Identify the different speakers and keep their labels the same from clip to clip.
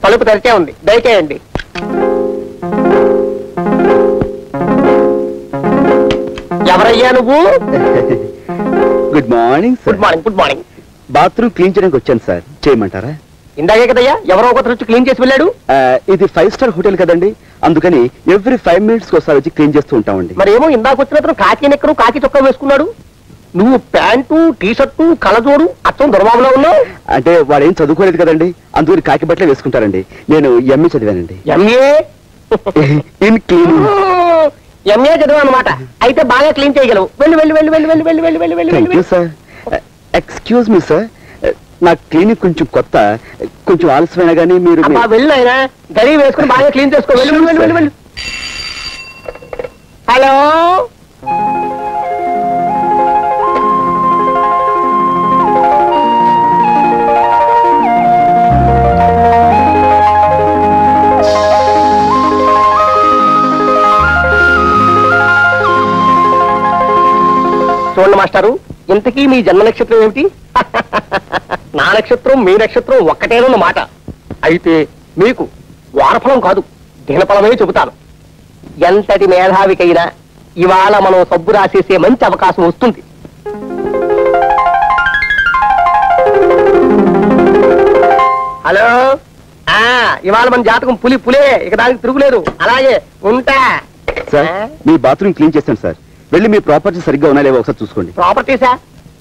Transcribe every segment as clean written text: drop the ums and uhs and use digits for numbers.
Speaker 1: తలుపు తెరిచే ఉంది, దయచేయండి. ఎవరయ్యా నువ్వు?
Speaker 2: Good morning.
Speaker 1: Good morning. Good morning.
Speaker 2: Bathroom clean చేయడానికి వచ్చాను సార్, చేయమంటారా?
Speaker 1: ఇందాకే కదయ్యా ఎవరో ఒకరు వచ్చి క్లీన్ చేసి వెళ్ళాడు.
Speaker 2: ఇది 5 స్టార్ హోటల్ కదండి, అందుకని ఎవ్రీ 5 minutes ఒకసారి వచ్చి క్లీన్ చేస్తూ ఉంటామండి.
Speaker 1: మరేమో ఇందాక వచ్చిన కాకి నెక్కరు కాకి చొక్కా వేసుకున్నాడు, నువ్వు ప్యాంటు టీషర్టు కలజోడు అచ్చం దుర్బాబులో ఉన్నావు.
Speaker 2: అంటే వాడు ఏం చదువుకోలేదు కదండి, అందుకని కాకి బట్టలే వేసుకుంటారండి. నేను ఎంఏ చదివానండి.
Speaker 1: MA
Speaker 2: in cleaning.
Speaker 1: ఎంఏ చదివా అనమాట. అయితే బాగా క్లీన్ చేయగలవు. వెళ్ళి వెళ్ళి వెళ్ళి వెళ్ళి వెళ్ళి వెళ్ళి వెళ్ళి వెళ్ళి వెళ్ళి వెళ్ళి.
Speaker 2: సార్ ఎక్స్క్యూజ్ మీ సార్, నా క్లినిక్ కొంచెం కొత్త, కొంచెం ఆలస్యమైనా కానీ మీరు
Speaker 1: వెళ్ళు అయినా గడి వేసుకుని బాగా క్లీన్ చేసుకో. వెళ్ళి వెళ్ళి వెళ్ళి వెళ్ళి. హలో, చూడండి మాస్టారు, ఇంతకీ మీ జన్మ నక్షత్రం ఏమిటి? నా నక్షత్రం మీ నక్షత్రం ఒక్కటేనన్నమాట. అయితే మీకు వారఫలం కాదు, దినఫలమే చెబుతాను. ఎంతటి మేధావికైనా ఇవాళ మనం సబ్బు రాసేసే మంచి అవకాశం వస్తుంది. హలో, ఇవాళ మన జాతకం పులే, ఇక దానికి తిరుగులేదు. అలాగే ఉంటా.
Speaker 2: సార్ మీ బాత్రూమ్ క్లీన్ చేస్తాను సార్, వెళ్ళి మీ ప్రాపర్టీ సరిగ్గా ఉన్నా లేవో ఒకసారి చూసుకోండి.
Speaker 1: ప్రాపర్టీసా?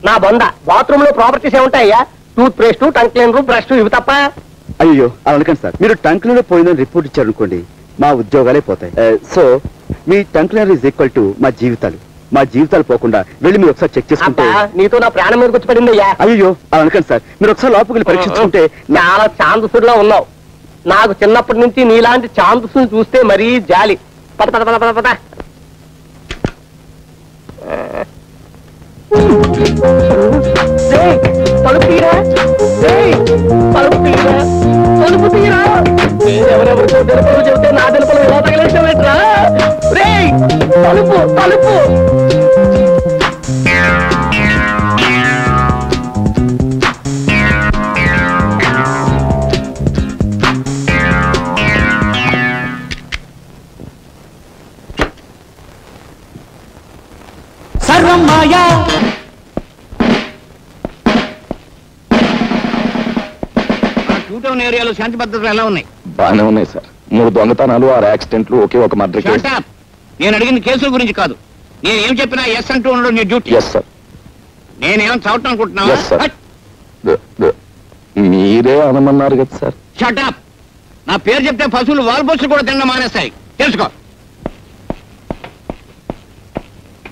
Speaker 1: నా బొంద, బాత్రూమ్ లో ప్రాపర్టీస్ ఏముంటాయ్యా? Toothpaste, tongue cleaner, brush, ఇవి తప్ప.
Speaker 2: అయ్యో అలా అనకండి సార్, మీరు టంక్ క్లీనర్ పోయిందని రిపోర్ట్ ఇచ్చారనుకోండి, మా ఉద్యోగాలే పోతాయి. సో మీ tongue cleaner is equal to మా జీవితాలు పోకుండా వెళ్ళి మీరు ఒకసారి చెక్ చేసుకుంటే.
Speaker 1: నీతో నా ప్రాణం మీదకి వచ్చి పడింది అయ్యా.
Speaker 2: అయ్యో అలా అనకండి సార్, మీరు ఒకసారి లోపలికి వెళ్ళి పరీక్షించుకుంటే.
Speaker 1: చాలా ఛాందసుడిలో ఉన్నావు. నాకు చిన్నప్పటి నుంచి నీలాంటి ఛాందసుని చూస్తే మరీ జాలి. పద పద పద పద పద. తలుపు తీరా, తలుపు తీరా, తలుపు తీరా. ఎవరెవరితో తెలుపులు చెబితే నా తెలుపులు ఎలా తగిలించా? తలుపు తలుపు.
Speaker 3: సర్వం మాయా. ఏరియాలో శాంతి భద్రతలు ఎలా ఉన్నాయి?
Speaker 4: బాగానే ఉన్నాయి సార్. 3 దొంగతనాలు, 6 యాక్సిడెంట్లు, ఒకే ఒక మర్డర్ కేసు.
Speaker 3: నేను అడిగిన కేసుల గురించి కాదు, నేను ఏం చెప్పినా ఎస్ అంటూ ఉండడం నీ డ్యూటీ.
Speaker 4: Yes sir.
Speaker 3: నేనేం చదవటం అనుకుంటున్నావా?
Speaker 4: మీరే అనమన్నారు కదా సార్.
Speaker 3: షటప్. నా పేరు చెప్తే పశువులు వాల్బోసులు కూడా తినడం మానేస్తాయి, తెలుసుకో.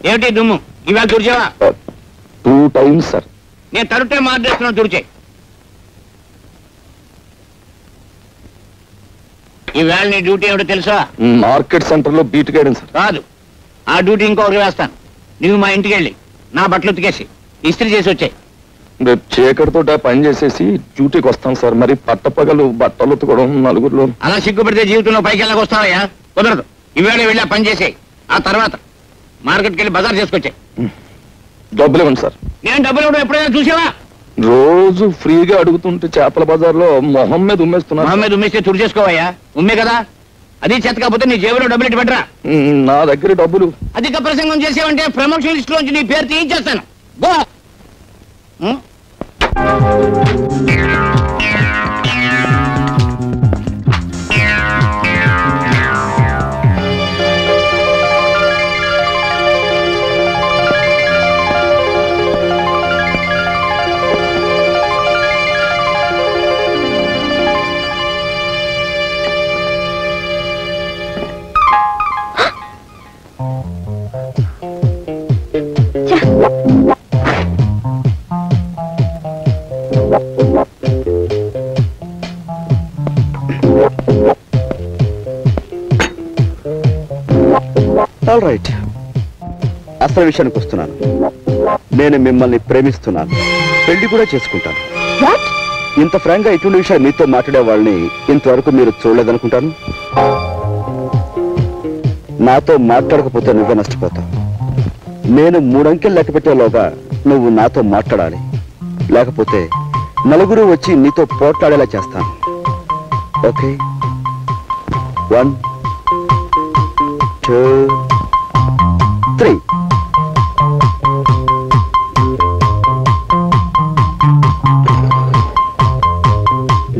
Speaker 3: ఏమిటి దుమ్ము? ఇవాళ తుడిచావా?
Speaker 4: 2 times సార్.
Speaker 3: నేను తరుటే మార్చేస్తున్నాను, తుడిచే. ఈవేళ నీ డ్యూటీ ఏమిటో తెలుసా?
Speaker 4: మార్కెట్ సెంటర్ లో బీట్ గైడెన్ సార్.
Speaker 3: కాదు, ఆ డ్యూటీ ఇంకొకరు వేస్తాను. నువ్వు మా ఇంటికి వెళ్ళి నా బట్టలు ఉతికేసి ఇస్త్రీ చేసి వచ్చాయి.
Speaker 4: రేపు చీకటితో పని చేసేసి డ్యూటీకి వస్తాను సార్. మరి పట్టపగలు బట్టలు ఉతకడం నలుగురిలో.
Speaker 3: అలా సిగ్గుపడితే జీవితంలో పైకి వెళ్ళక వస్తావయ్యా? కుదరదు. ఈవేళ వెళ్ళి ఆ పని చేసేయి. ఆ తర్వాత మార్కెట్కి వెళ్ళి బజార్ చేసుకొచ్చాయి.
Speaker 4: డబ్బులు ఇవ్వండి సార్.
Speaker 3: నేను డబ్బులు ఇవ్వడం ఎప్పుడైనా చూసావా?
Speaker 4: రోజు ఫ్రీగా అడుగుతుంటే చేపల బజార్లో మొహం మీద ఉమ్మేస్తున్నా.
Speaker 3: మొహం మీద ఉమ్మేస్తే తుడి చేసుకోవయ్యా. ఉమ్మే కదా, అది చేత కాకపోతే నీ జేబులో డబ్బులు ఇటు పెట్టరా.
Speaker 4: నా దగ్గర డబ్బులు.
Speaker 3: అధిక ప్రసంగం చేసావంటే ప్రమోషన్ లిస్ట్ లోంచి నీ పేరు తీయించేస్తాను. గో.
Speaker 2: రైట్. అసలు విషయానికి వస్తున్నాను. నేను మిమ్మల్ని ప్రేమిస్తున్నాను, పెళ్లి కూడా చేసుకుంటాను. ఇంత ఫ్రాంక్ గా ఇటువంటి విషయాలు మీతో మాట్లాడే వాళ్ళని ఇంతవరకు మీరు చూడలేదనుకుంటాను. నాతో మాట్లాడకపోతే నువ్వే నష్టపోతావు. నేను 3 అంకెలు లెక్క పెట్టేలోగా నువ్వు నాతో మాట్లాడాలి, లేకపోతే నలుగురు వచ్చి నీతో పోట్లాడేలా చేస్తాను. ఓకే? 1 2 3.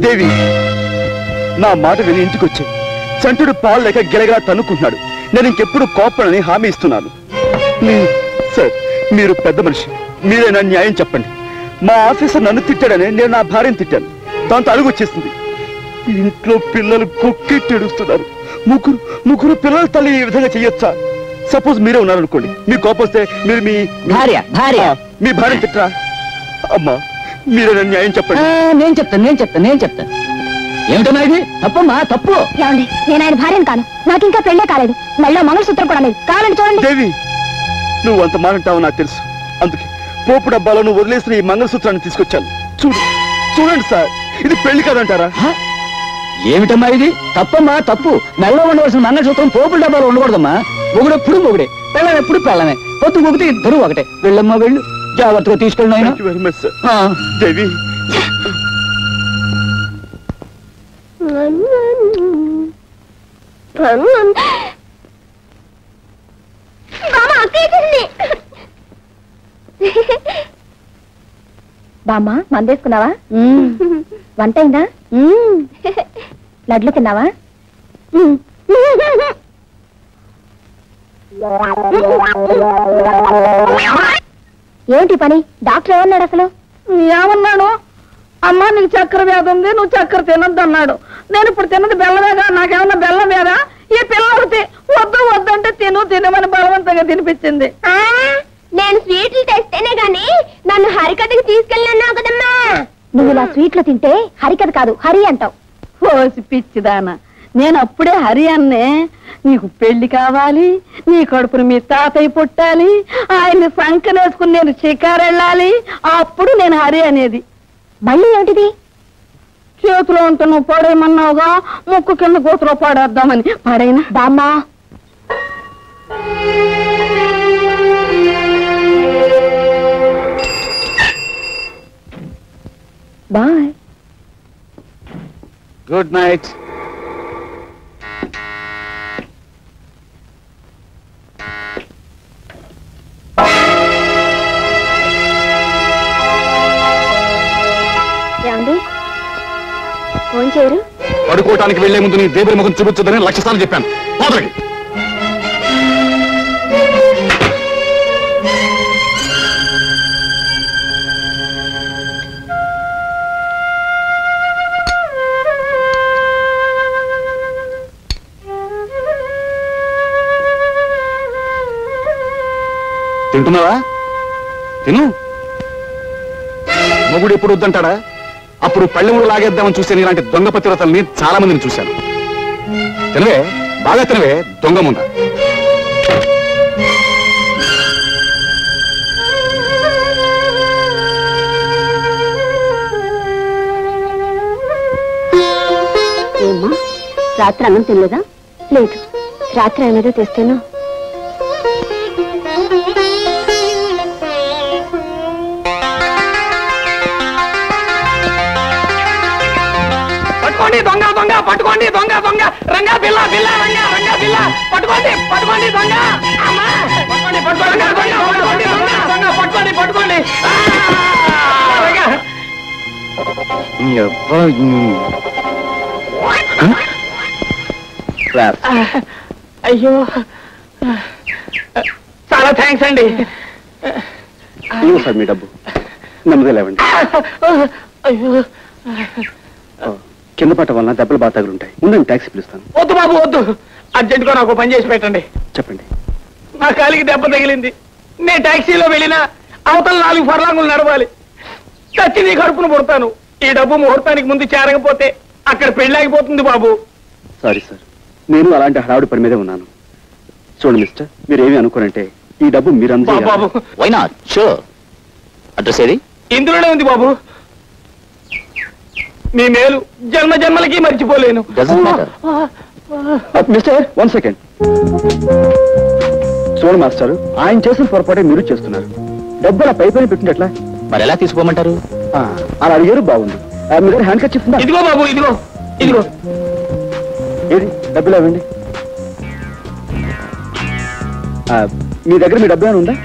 Speaker 2: దేవి, నా మాట విని ఇంటికి వచ్చాయి. చంటుడు పాలు లేక గిలగిలా తన్నుకుంటున్నాడు. నేను ఇంకెప్పుడు కోపడని హామీ ఇస్తున్నాను. సార్, మీరు పెద్ద మనిషి, మీరేనా న్యాయం చెప్పండి. మా ఆఫీసర్ నన్ను తిట్టాడని నేను నా భార్యను తిట్టాను. దాంతో అడుగు వచ్చేసింది. ఇంట్లో పిల్లలు కొక్కెట్టి ఏడుస్తున్నారు. ముగ్గురు పిల్లల తల్లి ఈ విధంగా చెయ్యొచ్చా? సపోజ్ మీరే ఉన్నారనుకోండి, మీ కోపం వస్తే మీరు మీ భార్యను తిట్టరా? అమ్మా, మీరేనా న్యాయం చెప్పండి.
Speaker 5: నేను చెప్తాను. ఏమిటన్నా ఇది? తప్పమ్మా, తప్పు.
Speaker 6: ఏమండి, నేను ఆయన భార్యను కాను. నాకు ఇంకా పెళ్ళే కాలేదు. మళ్ళీ మంగళసూత్రం కూడా లేదు. కావాలండి చూడండి.
Speaker 2: దేవి, నువ్వు అంత మాట అంటావు నాకు తెలుసు. అందుకే పోపు డబ్బాలో నువ్వు వదిలేసిన ఈ మంగళసూత్రాన్ని తీసుకొచ్చాను. చూడండి సార్, ఇది పెళ్లి కాదంటారా?
Speaker 5: ఏమిటమ్మా ఇది? తప్పమ్మా, తప్పు. మెల్ల ఉండవలసిన మంగళసూత్రం పోపుల డబ్బాలో ఉండకూడదమ్మా. మొగుడెప్పుడు మొగుడే, పెళ్ళం ఎప్పుడు పెళ్ళమే. పొద్దు మొగితే ఇద్దరు ఒకటే. వెళ్ళమ్మా, వెళ్ళు. జాగ్రత్తగా తీసుకెళ్ళిన ఆయన.
Speaker 2: Very much sir. దేవి,
Speaker 6: బామ్మ, మందేసుకున్నావా? వంట అయిందా? లడ్లు తిన్నావా? ఏంటి పని? డాక్టర్ ఏమన్నాడు అసలు?
Speaker 7: ఏమన్నాడు? అమ్మా, నీకు చక్కెర వ్యాధి ఉంది, నువ్వు చక్కెర తినద్దు అన్నాడు. నేను ఇప్పుడు తిన్నది బెల్లమేగా, నాకేమన్నా బెల్లం వేదా? ఈ పిల్లలకి వద్దు అంటే తినమని బలవంతంగా తినిపించింది.
Speaker 6: నేను స్వీట్లు తెస్తేనే గాని నన్ను హరికథకి తీసుకెళ్ళినా కదమ్మా. నువ్వు ఇలా స్వీట్లు తింటే హరికథ కాదు, హరి అంటావు.
Speaker 7: ఓసి పిచ్చిదానా, నేను అప్పుడే హరి అన్నే. నీకు పెళ్లి కావాలి, నీ కడుపుని మీ తాతయ్య పుట్టాలి, ఆయన్ని సంకనేసుకుని నేను షికారు వెళ్ళాలి, అప్పుడు నేను హరి అనేది.
Speaker 6: మళ్ళీ ఏమిటిది?
Speaker 7: చేతిలో ఉంటే నువ్వు పడేయమన్నావుగా, ముక్కు కింద కూతురు పాడేద్దామని. పడైనా
Speaker 6: బామ్మా. బాయ్.
Speaker 2: Good night.
Speaker 6: ఏమండి, ఫోన్ చేయరు?
Speaker 4: పడుకోవటానికి వెళ్లే ముందు నీ దేవుడి ముఖం చూపించదని 1,00,000 సార్లు చెప్పాను. పోదలకి. తింటున్నావా? తిను. మొగుడు ఎప్పుడు వద్దంటాడా? అప్పుడు పళ్ళెముడు లాగేద్దామని చూసే ఇలాంటి దొంగ పతివ్రతల్ని చాలా మందిని చూశాను. తినవే, బాగా తినవే, దొంగ ముంద.
Speaker 6: ఏమ్మా, రాత్రి అన్నం తినలేదా? లేదు, రాత్రి ఏమేదో తెస్తాను.
Speaker 1: పట్టుకోండి దొంగ రంగా పిల్ల రంగా పిల్ల పట్టుకోండి దొంగ. పట్టుకోండి. అయ్యో, చాలా థ్యాంక్స్ అండి.
Speaker 2: సార్, మీ డబ్బు నెమ్మది లేవండి.
Speaker 1: అయ్యో,
Speaker 2: కింద పట్ట వలన దెబ్బలు బాగా తగులుంటాయి. ముందు ట్యాక్సీ పిలుస్తాను.
Speaker 1: వద్దు బాబు, వద్దు. అర్జెంటుగా నాకు పని చేసి పెట్టండి.
Speaker 2: చెప్పండి.
Speaker 1: నా కాలికి దెబ్బ తగిలింది. నేను టాక్సీలో వెళ్ళినా అవతల 4 ఫర్లాంగులు నడవాలి. చచ్చి నీ కడుపును పుడతాను. ఈ డబ్బు ముహూర్తానికి ముందు చేరకపోతే అక్కడ పెళ్ళాగిపోతుంది బాబు.
Speaker 2: సారీ సార్, నేను అలాంటి హడావుడి పని మీదే ఉన్నాను. చూడండి మిస్టర్, మీరేమి అనుకోనంటే ఈ డబ్బు మీరు
Speaker 1: బాబు
Speaker 5: వై నాట్? షూర్. అడ్రస్ ఏది?
Speaker 1: ఇందులోనే ఉంది బాబు. నీ మేలు జన్మ జన్మలకి మర్చిపోలేను.
Speaker 5: Doesn't matter.
Speaker 2: Mister 1 second. చూడండి మాస్టర్, ఆయన చేసిన పొరపాటే మీరు చేస్తున్నారు. డబ్బు అలా పై పైన పెట్టింది ఎట్లా?
Speaker 5: మరి ఎలా తీసుకోమంటారు?
Speaker 2: అలా అడిగారు, బాగుంది. మీ దగ్గర హ్యాండ్ కట్ చెప్తుందా?
Speaker 1: ఇదిగో బాబు, ఇదిగో ఇదిగో.
Speaker 2: ఏది డబ్బులు ఇవ్వండి. మీ దగ్గర మీ డబ్బు ఏమైనా ఉందా?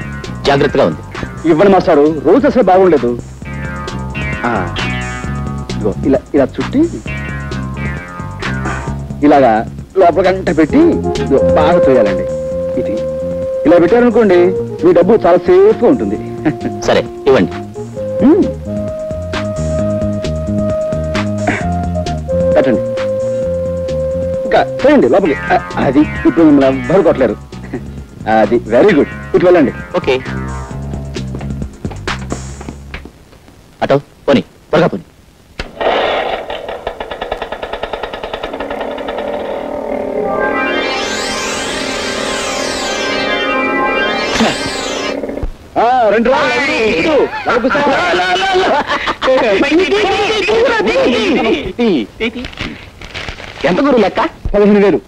Speaker 5: జాగ్రత్తగా ఉంది.
Speaker 2: ఇవ్వండి మాస్టారు, రోజు అసలు బాగుండలేదు. ఇదిగో ఇలా ఇలా చుట్టి ఇలాగా లోపల గంట పెట్టి ఇదిగో బాగా తోయాలండి. ఇది ఇలా పెట్టారనుకోండి, మీ డబ్బు చాలా సేఫ్ గా ఉంటుంది.
Speaker 5: సరే ఇవ్వండి.
Speaker 2: పెట్టండి. ఇంకా చేయండి లోపలికి. అది ఇప్పుడు మిమ్మల్ని ఎవ్వరు కొట్టలేరు. అది వెరీ గుడ్. ఇటు వెళ్ళండి.
Speaker 5: ఓకే. అటో పోనీ, త్వరగా పోనీ.
Speaker 2: రెండు
Speaker 1: ఎంత గురు లెక్క?
Speaker 2: 15,000.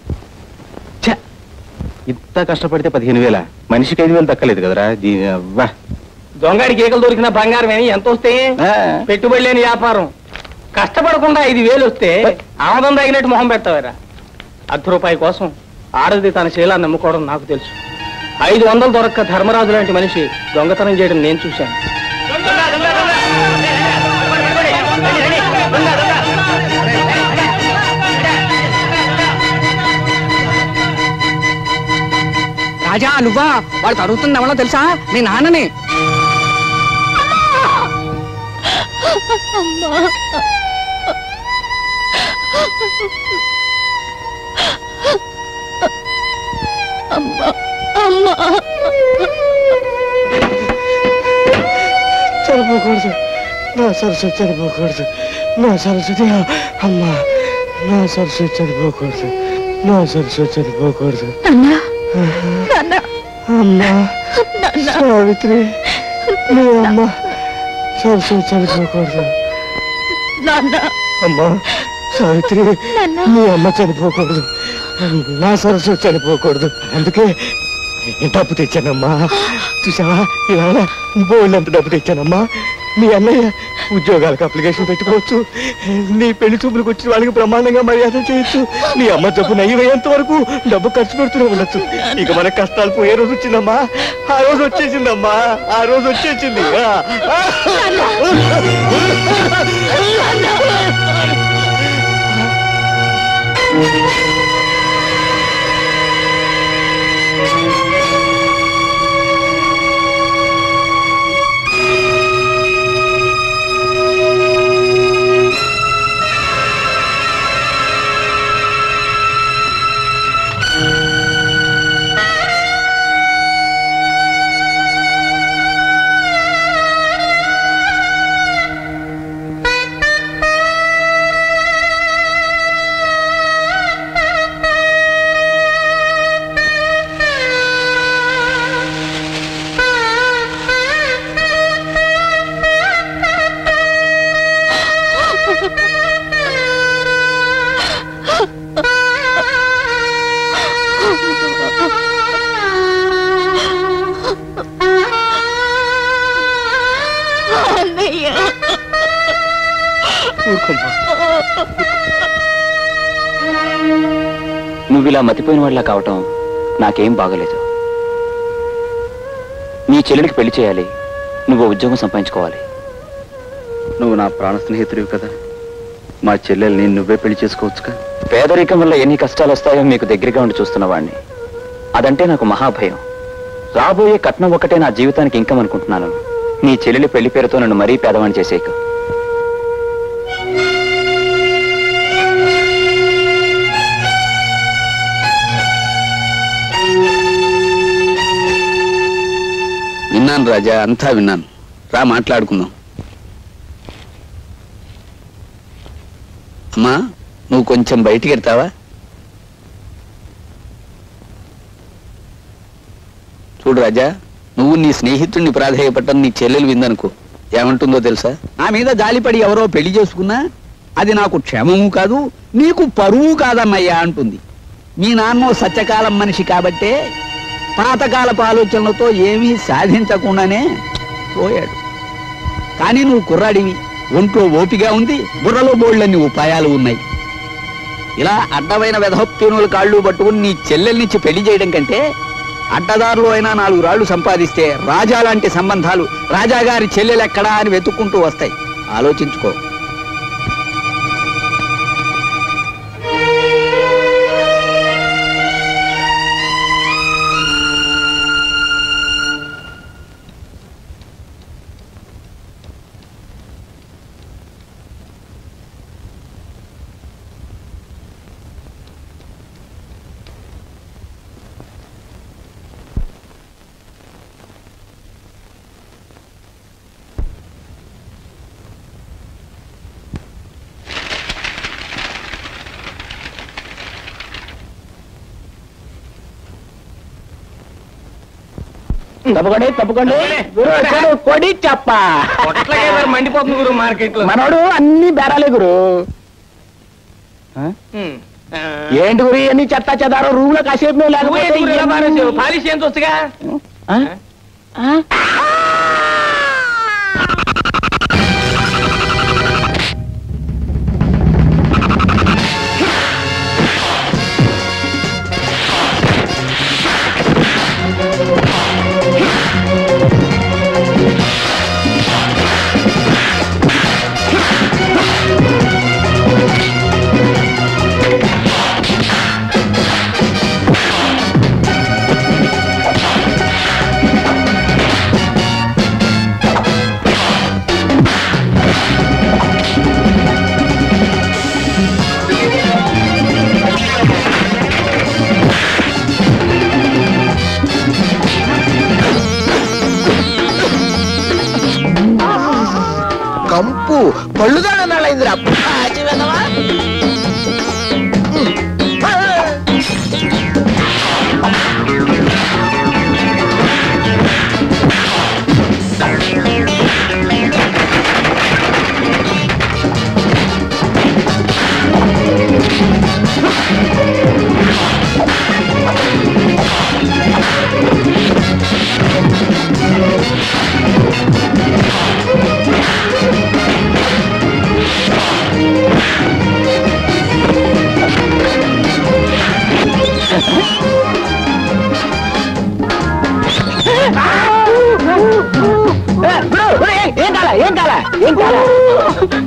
Speaker 4: ఇంత కష్టపడితే 15,000, మనిషికి 5,000 దక్కలేదు కదరా.
Speaker 1: దొంగడికి ఏకలు దొరికిన బంగారం అని ఎంత వస్తే పెట్టుబడి లేని వ్యాపారం. కష్టపడకుండా 5,000 వస్తే ఆమదం తగినట్టు మొహం పెడతావారా? ₹10 కోసం ఆడది తన శీలాన్ని నమ్ముకోవడం నాకు తెలుసు. 500 దొరక్క ధర్మరాజు లాంటి మనిషి దొంగతనం చేయడం నేను చూశాను.
Speaker 8: రాజా నువ్వా? వాళ్ళు తరుగుతుంది ఎవరో తెలుసా? మీ నాన్నని.
Speaker 1: చనిపోకూడదు నా సరస్వతి, చనిపోకూడదు నా సరస్వతి. అమ్మా నా సరస్వతి చనిపోకూడదు, నా సరస్వతి చనిపోకూడదు. అమ్మా సావిత్రి, నీ అమ్మ సరస్వతి చనిపోకూడదు. అమ్మా సావిత్రి, నీ అమ్మ చనిపోకూడదు, నా సరస్వతి చనిపోకూడదు. అందుకే డబ్బు తెచ్చానమ్మా. చూసావా, ఇవాళ బోళ్ళంత డబ్బు తెచ్చానమ్మా. మీ అన్నయ్య ఉద్యోగాలకు అప్లికేషన్ పెట్టుకోవచ్చు, నీ పెళ్లి చూపులకు వచ్చిన వాళ్ళకి బ్రహ్మాండంగా మర్యాద చేయొచ్చు. నీ అమ్మ జబ్బు నయ్యమయ్యేంత వరకు డబ్బు ఖర్చు పెడుతూనే ఉండొచ్చు. ఇక మన కష్టాలు పోయే రోజు వచ్చిందమ్మా. ఆ రోజు వచ్చేసిందమ్మా, ఆ రోజు వచ్చేసింది.
Speaker 5: నువ్వు ఇలా మతిపోయిన వాళ్ళ కావటం నాకేం బాగలేదు. నీ చెల్లెలికి పెళ్లి చేయాలి, నువ్వు ఉద్యోగం సంపాదించుకోవాలి.
Speaker 2: నువ్వు నా ప్రాణ స్నేహితుడివి కదా, మా చెల్లెల్ని నువ్వే పెళ్లి చేసుకోవచ్చుగా.
Speaker 5: పేదరికం వల్ల ఎన్ని కష్టాలు వస్తాయో మీకు దగ్గరగా ఉండి చూస్తున్న వాడిని. అదంటే నాకు మహాభయం. రాబోయే కట్నం ఒక్కటే నా జీవితానికి ఇంకం అనుకుంటున్నాను. నీ చెల్లెలి పెళ్లి పేరుతో నన్ను మరీ పేదవాణ్ణి చేసేయకు.
Speaker 3: విన్నాను రాజా, అంతా విన్నాను. రా మాట్లాడుకుందాం. అమ్మా, నువ్వు కొంచెం బయటికి వెళ్తావా?
Speaker 5: చూడు రాజా, నువ్వు నీ స్నేహితుడిని ప్రాధేయపడ్డం నీ చెల్లెలు విందనుకో, ఏమంటుందో తెలుసా? నా మీద జాలిపడి ఎవరో పెళ్లి చేసుకున్నా అది నాకు క్షేమము కాదు, నీకు పరువు కాదమ్మయ్యా అంటుంది. మీ నాన్నో సత్యకాలం మనిషి కాబట్టే పాతకాలపు ఆలోచనలతో ఏమీ సాధించకుండానే పోయాడు. కానీ నువ్వు కుర్రాడివి, ఒంట్లో ఓపిగా ఉంది, బుర్రలో బోళ్ళన్ని ఉపాయాలు ఉన్నాయి. ఇలా అడ్డమైన వెధోప్తీనుల కాళ్ళు పట్టుకుని నీ చెల్లెల్నిచ్చి పెళ్లి చేయడం కంటే అడ్డదారులు అయినా 4 రాళ్లు సంపాదిస్తే రాజా లాంటి సంబంధాలు రాజాగారి చెల్లెలెక్కడా అని వెతుక్కుంటూ వస్తాయి. ఆలోచించుకో.
Speaker 1: తప్పకండి తప్పకండి కొడి చెప్ప
Speaker 3: మండిపోతుంది గురు మార్కెట్ లో.
Speaker 1: మనోడు అన్ని బేరాలే గురు. ఏంటి గురి అన్ని చెత్త చెదారో రూమ్ లో కాసేపు లేకపోతే
Speaker 3: పాలిష్ ఎంత వస్తుగా.
Speaker 1: కంపు పళ్ళుదాడన్నాళ్ళైందిరా.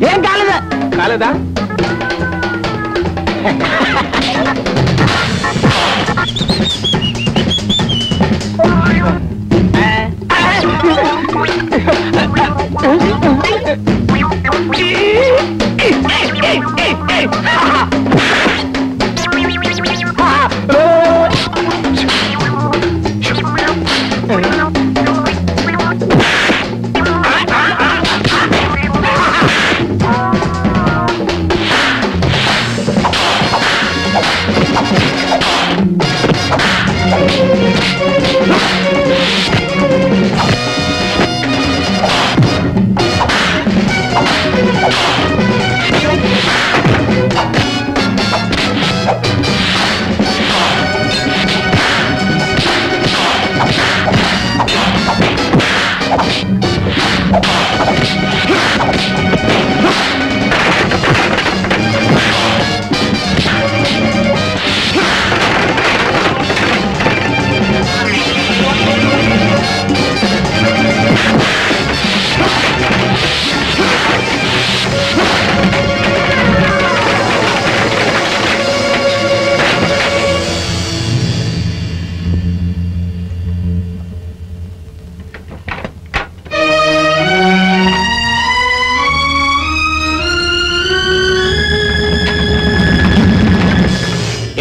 Speaker 1: ఏం కాలేదా కాలేదా?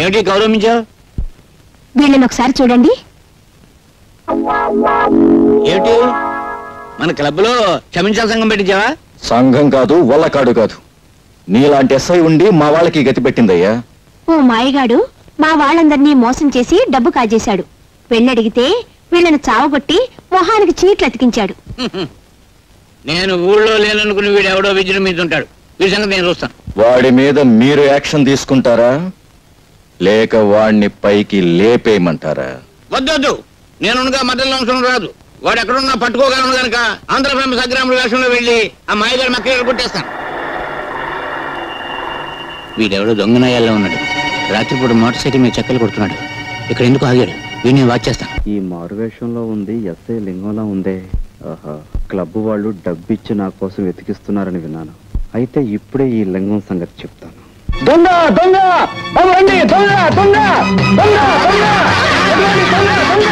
Speaker 3: ఏమిటి గౌరవించావు?
Speaker 6: వీళ్ళని ఒకసారి చూడండి.
Speaker 3: ఏమిటి మన క్లబ్ లో క్షమించాల సంఘం పెట్టించావా?
Speaker 9: సంఘం కాదు, వల్లకాడు కాదు. నీలాంటి ఎస్ఐ ఉండి మా వాళ్ళకి గతి పెట్టిందయ్యా.
Speaker 6: ఓ మాయగాడు మా వాళ్ళందరినీ మోసం చేసి డబ్బు కాజేశాడు. పెళ్ళడిగితే వీళ్ళని చావగొట్టి మొహానికి చీట్లు అతికించాడు.
Speaker 3: నేను ఊళ్ళో లేననుకుని వీడు ఎవడో విజయం మీద ఉంటాడు. వీడి సంగతి నేను చూస్తాను.
Speaker 9: వాడి మీద మీరు యాక్షన్ తీసుకుంటారా లేక వాడిని పైకి లేపేయమంటారా?
Speaker 3: వద్దొద్దు, నేనుగా మధ్యలో అంశం రాదు. వాడు ఎక్కడున్నా పట్టుకోగలను కనుక ఆంధ్ర ఫేమస్ అగ్రాముల వేషంలో వెళ్ళి ఆ మాయగారి మక్కలు కొట్టేస్తాను. వీడెవడో దొంగనాయాల్లో ఉన్నాడు. రాత్రిపూట మోటార్ సైకిల్ మీద చెక్కలు కొడుతున్నాడు. ఇక్కడ ఎందుకు ఆగాడు? వీడిని వాచ్ చేస్తాను.
Speaker 2: ఈ మారువేషంలో ఉంది ఎస్ఐ లింగంలా ఉందే. ఆహా, క్లబ్ వాళ్ళు డబ్బిచ్చి నా కోసం వెతికిస్తున్నారని విన్నాను. అయితే ఇప్పుడే ఈ లింగం సంగతి చెప్తాను.
Speaker 1: దొంగ దొంగ బాబు రండి, దొంగ దొంగ దొంగ దొంగ దొంగ.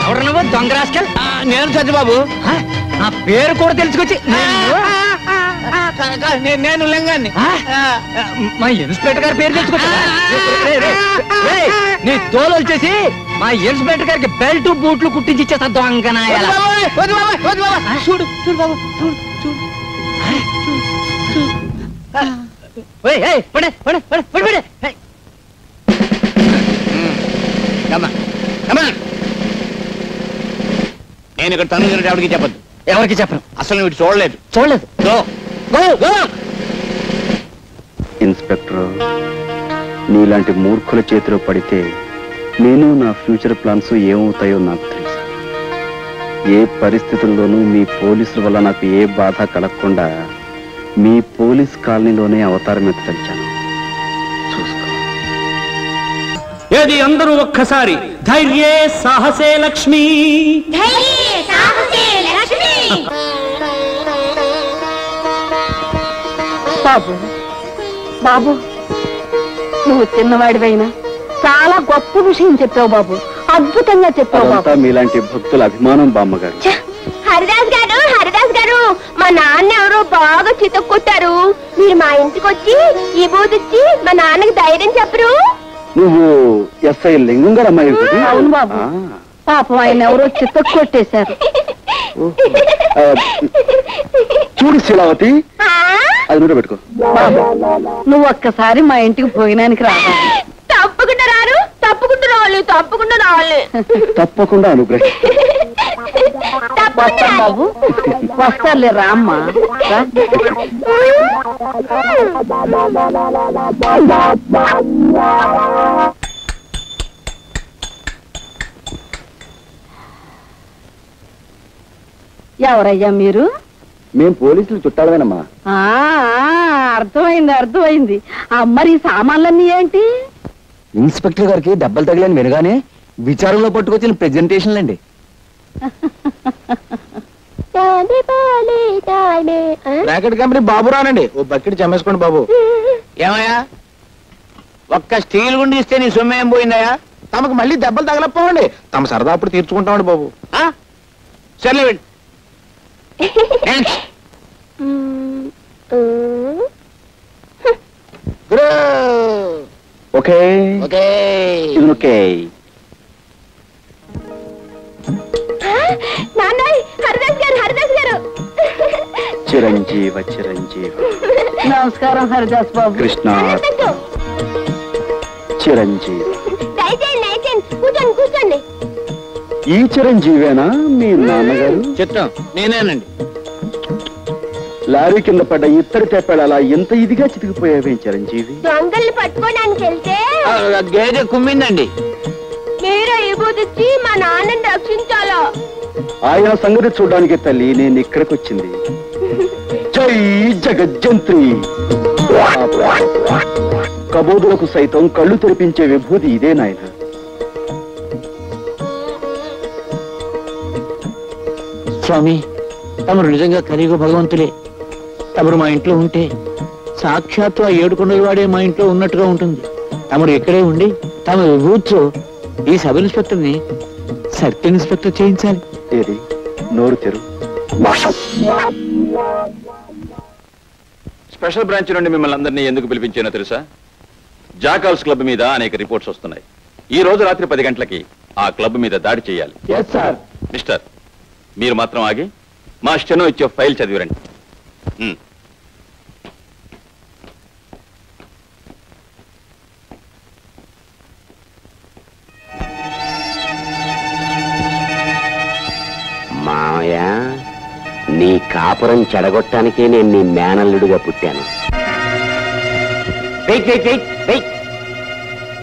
Speaker 8: ఎవరు నువ్వు దొంగ రాస్కల్?
Speaker 3: నేను సత్యబాబు.
Speaker 8: నా పేరు కూడా తెలుసుకొచ్చి
Speaker 3: నేను లింగాన్ని.
Speaker 8: మా ఇన్స్పెక్టర్ గారి పేరు తెలుసుకొచ్చా? నీ తోలు వచ్చేసి మా ఇన్స్పెక్టర్ గారికి బెల్ట్ బూట్లు కుట్టించి ఇచ్చేస్తా దొంగనాయాల.
Speaker 3: చూడు చూడు బాబు, చూడు చూడు. నేను ఇక్కడ తను ఎవరికి చెప్పద్దు.
Speaker 8: ఎవరికి చెప్పను.
Speaker 3: అసలు వీడు చూడలేదు.
Speaker 2: ఇన్స్పెక్టర్, నీలాంటి మూర్ఖుల చేతిలో పడితే నేను నా ఫ్యూచర్ ప్లాన్స్ ఏమవుతాయో నాకు తెలుసు. ఏ పరిస్థితుల్లోనూ మీ పోలీసుల వల్ల నాకు ఏ బాధ కలగకుండా మీ పోలీస్ కాలనీలోనే అవతారం ఎత్తలిచాను. చూసుకో.
Speaker 10: ఏది అందరూ ఒక్కసారి ధైర్యే సాహసే లక్ష్మి.
Speaker 7: బాబు బాబు, నువ్వు చిన్నవాడివైనా చాలా గొప్ప విషయం చెప్పావు బాబు. అద్భుతంగా చెప్పావు బాబు.
Speaker 2: అదంతా మీలాంటి భక్తుల అభిమానం బామ్మగారు.
Speaker 6: హరిదాస్ గారు మా నాన్న ఎవరో బాగా చితక్కొట్టారు. మీరు మా ఇంటికి వచ్చి ఈ బూదిచ్చి మా నాన్నకి ధైర్యం చెప్పరు?
Speaker 2: నువ్వు ఎస్ఐ లింగం గారు అమ్మాయి కదా?
Speaker 7: అవును బాబు. పాపం ఆయన ఎవరో చిత్తకు కొట్టేశారు.
Speaker 2: చూడు శీలావతి, అది నూట పెట్టుకో.
Speaker 7: బాబు, నువ్వు ఒక్కసారి మా ఇంటికి భోజనానికి రావాలి.
Speaker 6: తప్పకుండా రారు. తప్పకుండా రావాలి.
Speaker 2: తప్పకుండా అనుగ్రహం.
Speaker 7: వస్తాం బాబు, వస్తారులే. రామ్మా రా. ఎవరయ్యా మీరు?
Speaker 2: మేం పోలీసులు చుట్టాలమేనమ్మా.
Speaker 7: అర్థమైంది. మరి ఈ సామాన్లన్నీ ఏంటి?
Speaker 1: ఇన్స్పెక్టర్ గారికి దెబ్బలు తగిలని వినగానే విచారంలో పట్టుకొచ్చిన ప్రెజెంటేషన్లు అండి. బ్రాకెట్ కంపెనీ బాబు రానండి. ఓ బకెట్ చమ్మేసుకోండి బాబు.
Speaker 3: ఏమయ్యా, ఒక్క స్టీల్ గుండి ఇస్తే నీ సొమ్ము ఏం పోయిందయా?
Speaker 1: తమకు మళ్ళీ దెబ్బలు తగలపోవండి. తమ సరదా అప్పుడు తీర్చుకుంటామండి బాబు.
Speaker 3: సర్లే వెళ్ళి.
Speaker 2: ఓకే
Speaker 3: ఓకే
Speaker 2: ఇది ఓకే.
Speaker 6: హరిదాస్ గారు
Speaker 2: చిరంజీవ.
Speaker 7: నమస్కారం హరిదాస్ బాబు.
Speaker 2: కృష్ణ చిరంజీవి.
Speaker 6: కూర్చోండి.
Speaker 2: ఈ చిరంజీవేనా మీ నాన్నగారు?
Speaker 3: చిత్తం నేనేనండి.
Speaker 2: లారీ కింద పడ్డ ఇత్తడి తెప్పాడు అలా ఎంత ఇదిగా చితికిపోయావే చిరంజీవి?
Speaker 6: దొంగల్ని పట్టుకోవడానికి వెళ్తే
Speaker 3: గేదె కుమ్మిందండి.
Speaker 6: మీరు ఇబూదిచ్చి మా నాన్నని రక్షించాలా?
Speaker 2: ఆయన సంగతి చూడడానికి తల్లి నేను ఇక్కడికి వచ్చింది. జై జగజ్జంత్రి. కబోదులకు సైతం కళ్ళు తెరిపించే విభూతి ఇదే నాయన.
Speaker 3: స్వామి, తమరు నిజంగా కలియుగ భగవంతులే. తమరు మా ఇంట్లో ఉంటే సాక్షాత్తు ఆ 7 కొండల వాడే మా ఇంట్లో ఉన్నట్టుగా ఉంటుంది. తమరు ఇక్కడే ఉండి తమ విభూతితో ఈ సబ్ ఇన్స్పెక్టర్ ని సర్కిల్ ఇన్స్పెక్టర్ చేయించాలి.
Speaker 2: ఏది నోరు తెరు.
Speaker 4: స్పెషల్ బ్రాంచ్ నుండి మిమ్మల్ని అందరినీ ఎందుకు పిలిపించానో తెలుసా? జాకాల్స్ క్లబ్ మీద అనేక రిపోర్ట్స్ వస్తున్నాయి. ఈ రోజు రాత్రి 10 గంటలకి ఆ క్లబ్ మీద దాడి చేయాలి. మిస్టర్, మీరు మాత్రం ఆగి మా స్టెనో ఇచ్చే ఫైల్ చదివిరండి. . . . . . . . . . . . . . . . . . . . . . . . . . . . . . . . . . . . . . . . . . . . . . . . . . . . . . . . .
Speaker 11: నీ కాపురం చెడగొట్టానికే నేను నీ మేనల్లుడిగా పుట్టాను. Wait wait wait wait